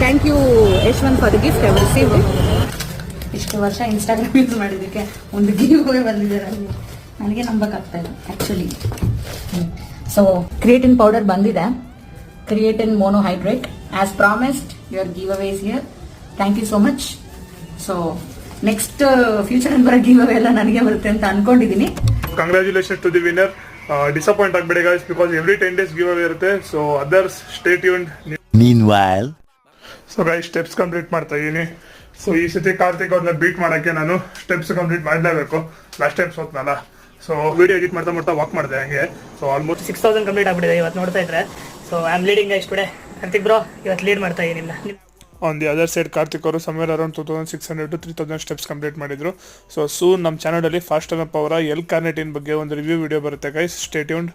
Thank you Yashwant for the gift I received. ಇಷ್ಟು ವರ್ಷ Instagram use ಮಾಡಿದ್ದಕ್ಕೆ ಒಂದು ಗಿವ್ ಅವೇ ಬಂದಿದೆ ನನಗೆ ನಂಬಕ್ಕಾಗ್ತಾ ಇಲ್ಲ ಆ್ಯಕ್ಚುಲಿ. ಸೊ ಕ್ರಿಯೇಟಿನ್ ಪೌಡರ್ ಬಂದಿದೆ, creatine monohydrate as promised. Your giveaway is here. Thank you so much. So next future ಬರೋ ಗಿವ್ ಅವೇ ಎಲ್ಲ ನನಗೆ ಬರುತ್ತೆ ಅಂತ ಅನ್ಕೊಂಡಿದ್ದೀನಿ. Congratulations to the winner. Disappoint ಆಗಬೇಡಿ guys, because every 10 days giveaway ಇರುತ್ತೆ. So others stay tuned. Meanwhile, so guys steps complete ಮಾಡ್ತಾ ಇದ್ದೀನಿ. ಸೊ ಈ ಸತಿ ಕಾರ್ತಿಕ್ ಅವ್ರನ್ನ ಬೀಟ್ ಮಾಡೋಕ್ಕೆ ನಾನು ಸ್ಟೆಪ್ಸ್ ಕಂಪ್ಲೀಟ್ ಮಾಡಲೇಬೇಕು. ಲಾಸ್ಟ್ ಟೈಮ್ ಸೋತ್ನಲ್ಲ, ಸೊ ವಿಡಿಯೋ ಎಡಿಟ್ ಮಾಡ್ತಾ ವಾಕ್ ಮಾಡಿದೆ ಹಂಗೆ. ಸೊ ಆಲ್ಮೋಸ್ಟ್ 6000 ಕಂಪ್ಲೀಟ್ ಆಗ್ಬಿಟ್ಟಿದೆ ಇವತ್ತು ನೋಡ್ತಾ ಇದ್ರೆ. So I am leading guys today. Karthik bro ಇವತ್ತು ಲೀಡ್ ಮಾಡ್ತಾ ಇದ್ದೀನಿ. On the other side Karthik ಅವರು somewhere around 2600 to 3000 steps complete ಮಾಡಿದ್ರು. ಸೊ ಸೂನ್ ನಮ್ಮ ಚಾನಲಲ್ಲಿ ಫಾಸ್ಟ್ ಅಪ್ ಅವರ ಎಲ್ ಕಾರ್ನೆಟಿನ್ ಬಗ್ಗೆ ಒಂದು ರಿವ್ಯೂ ವಿಡಿಯೋ ಬರುತ್ತೆ ಗೈಸ್, ಸ್ಟೇ ಟ್ಯೂನ್ಡ್.